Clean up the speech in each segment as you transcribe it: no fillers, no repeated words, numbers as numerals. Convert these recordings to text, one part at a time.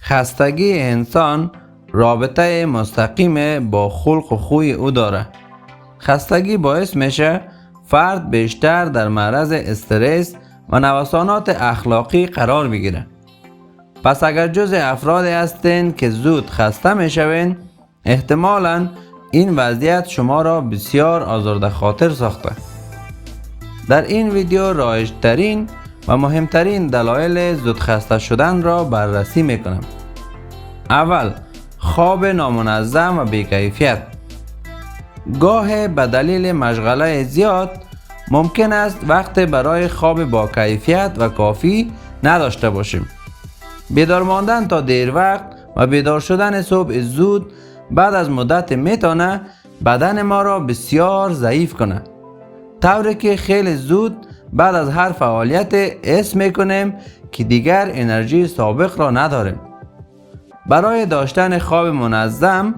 خستگی انسان رابطه مستقیم با خلق و خوی او داره. خستگی باعث میشه فرد بیشتر در معرض استرس و نوسانات اخلاقی قرار بگیره. پس اگر جزء افرادی هستین که زود خسته میشوین، احتمالاً این وضعیت شما را بسیار آزرده خاطر ساخته. در این ویدیو رایج‌ترین و مهمترین دلایل زود خسته شدن را بررسی میکنم. اول، خواب نامنظم و بی‌کیفیت. گاه به دلیل مشغله زیاد ممکن است وقت برای خواب با کیفیت و کافی نداشته باشیم. بیدار ماندن تا دیر وقت و بیدار شدن صبح زود بعد از مدت میتونه بدن ما را بسیار ضعیف کنه، طوری که خیلی زود بعد از هر فعالیت حس میکنیم که دیگر انرژی سابق را نداریم. برای داشتن خواب منظم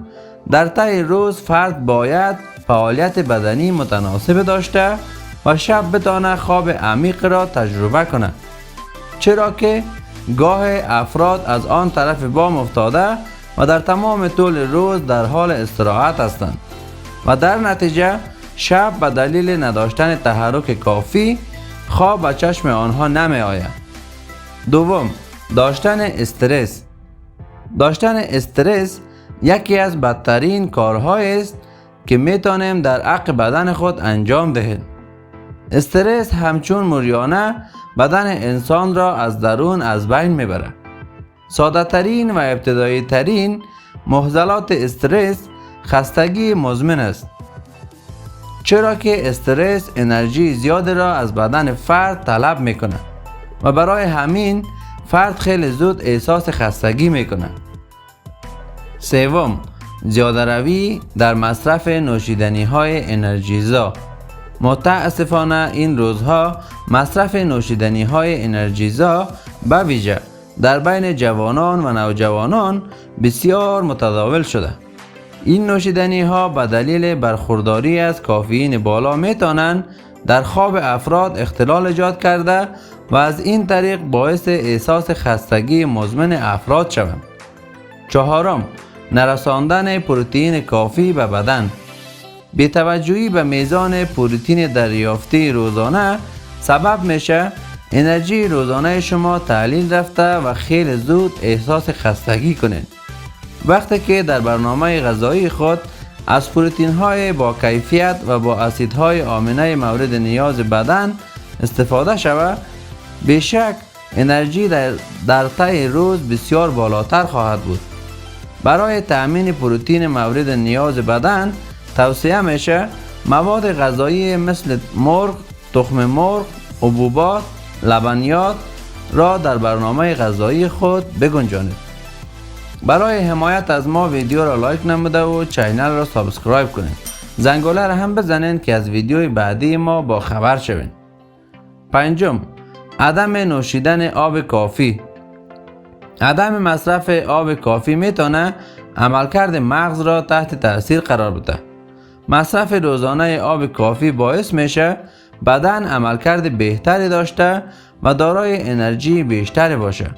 در طی روز فرد باید فعالیت بدنی متناسب داشته و شب بتانه خواب عمیق را تجربه کنه، چرا که گاه افراد از آن طرف بام افتاده و در تمام طول روز در حال استراحت هستند و در نتیجه شب به دلیل نداشتن تحرک کافی خواب به چشم آنها نمی آید. دوم، داشتن استرس. داشتن استرس یکی از بدترین کارهایی است که میتونیم در حق بدن خود انجام دهیم. استرس همچون موریانه بدن انسان را از درون از بین میبره. ساده ترین و ابتدایی ترین معضلات استرس خستگی مزمن است، چرا که استرس انرژی زیاد را از بدن فرد طلب میکنه و برای همین فرد خیلی زود احساس خستگی میکنه. سوم، زیاده روی در مصرف نوشیدنی های انرژیزا. متاسفانه این روزها مصرف نوشیدنی های انرژیزا به ویژه در بین جوانان و نوجوانان بسیار متداول شده. این نوشیدنی ها به دلیل برخورداری از کافئین بالا میتونن در خواب افراد اختلال ایجاد کرده و از این طریق باعث احساس خستگی مزمن افراد شوند. چهارم، نرساندن پروتئین کافی به بدن. بی‌توجهی به میزان پروتئین دریافتی روزانه سبب میشه انرژی روزانه شما تحلیل رفته و خیلی زود احساس خستگی کنید. وقتی که در برنامه غذایی خود از پروتئین های با کیفیت و با اسیدهای آمینه مورد نیاز بدن استفاده شود، بیشک انرژی در طی روز بسیار بالاتر خواهد بود. برای تأمین پروتئین مورد نیاز بدن توصیه میشه مواد غذایی مثل مرغ، تخم مرغ، حبوبات، لبنیات را در برنامه غذایی خود بگنجانید. برای حمایت از ما ویدیو را لایک نموده و چینل را سابسکرایب کنید. زنگوله را هم بزنین که از ویدیوی بعدی ما با خبر شوین. پنجم، عدم نوشیدن آب کافی. عدم مصرف آب کافی میتونه عملکرد مغز را تحت تاثیر قرار بده. مصرف روزانه آب کافی باعث میشه بدن عملکرد بهتری داشته و دارای انرژی بیشتری باشه.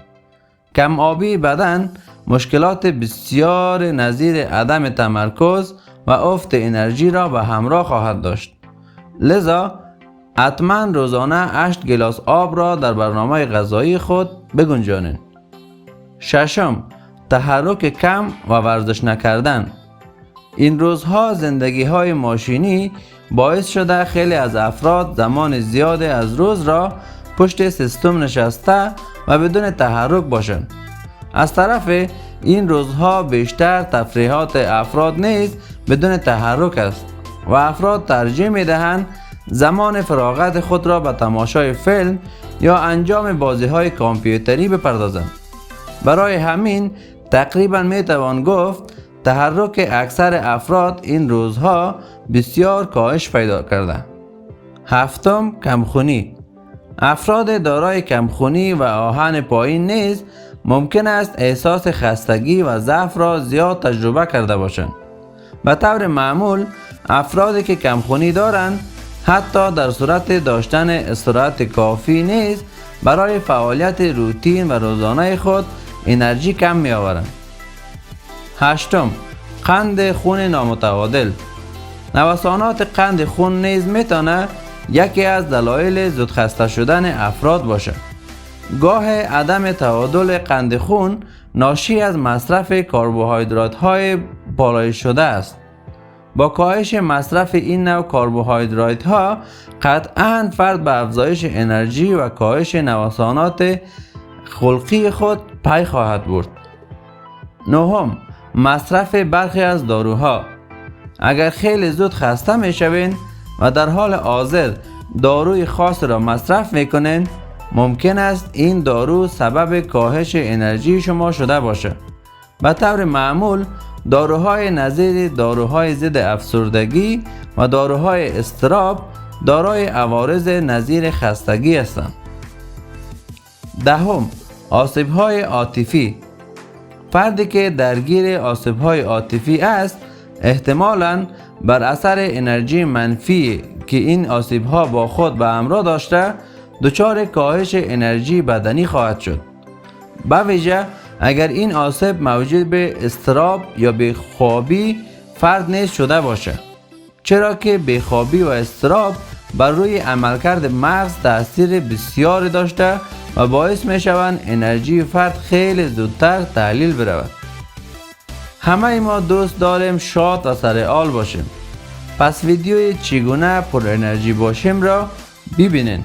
کم آبی بدن مشکلات بسیار نظیر عدم تمرکز و افت انرژی را به همراه خواهد داشت. لذا حتما روزانه 8 گلاس آب را در برنامه غذایی خود بگنجانید. ششم، تحرک کم و ورزش نکردن. این روزها زندگی های ماشینی باعث شده خیلی از افراد زمان زیاد از روز را پشت سیستم نشسته و بدون تحرک باشند. از طرف این روزها بیشتر تفریحات افراد نیز بدون تحرک است و افراد ترجیح می دهند زمان فراغت خود را به تماشای فیلم یا انجام بازی های کامپیوتری بپردازند. برای همین تقریبا می توان گفت تحرک اکثر افراد این روزها بسیار کاهش پیدا کرده. هفتم، کمخونی. افراد دارای کمخونی و آهن پایین نیز ممکن است احساس خستگی و ضعف را زیاد تجربه کرده باشند. به طور معمول افرادی که کمخونی دارند حتی در صورت داشتن استراحت کافی نیز برای فعالیت روتین و روزانه خود انرژی کم می آورند. هشتم، قند خون نامتعادل. نوسانات قند خون نیز میتونه یکی از دلایل زود خسته شدن افراد باشه. گاه عدم تعادل قند خون ناشی از مصرف کربوهیدرات های بالایی شده است. با کاهش مصرف این نوع کربوهیدرات ها قطعاً فرد به افزایش انرژی و کاهش نوسانات خلقی خود پی خواهد برد. نهم، مصرف برخی از داروها. اگر خیلی زود خسته می شوین و در حال حاضر داروی خاص را مصرف می کنین، ممکن است این دارو سبب کاهش انرژی شما شده باشد. به طور معمول داروهای نظیر داروهای ضد افسردگی و داروهای اضطراب دارای عوارض نظیر خستگی هستند. دهم، آسیب‌های عاطفی. فردی که درگیر آسیب‌های عاطفی است احتمالاً بر اثر انرژی منفی که این آسیب‌ها با خود به همراه داشته دچار کاهش انرژی بدنی خواهد شد. به ویژه اگر این آسیب موجب به اضطراب یا بیخوابی فرد نیز شده باشد، چرا که بیخوابی و اضطراب بر روی عملکرد مغز تأثیر بسیاری داشته و باعث می شوند انرژی فرد خیلی زودتر تحلیل برود. همه ما دوست داریم شاد و سرحال باشیم. پس ویدیوی چگونه پر انرژی باشیم را ببینید.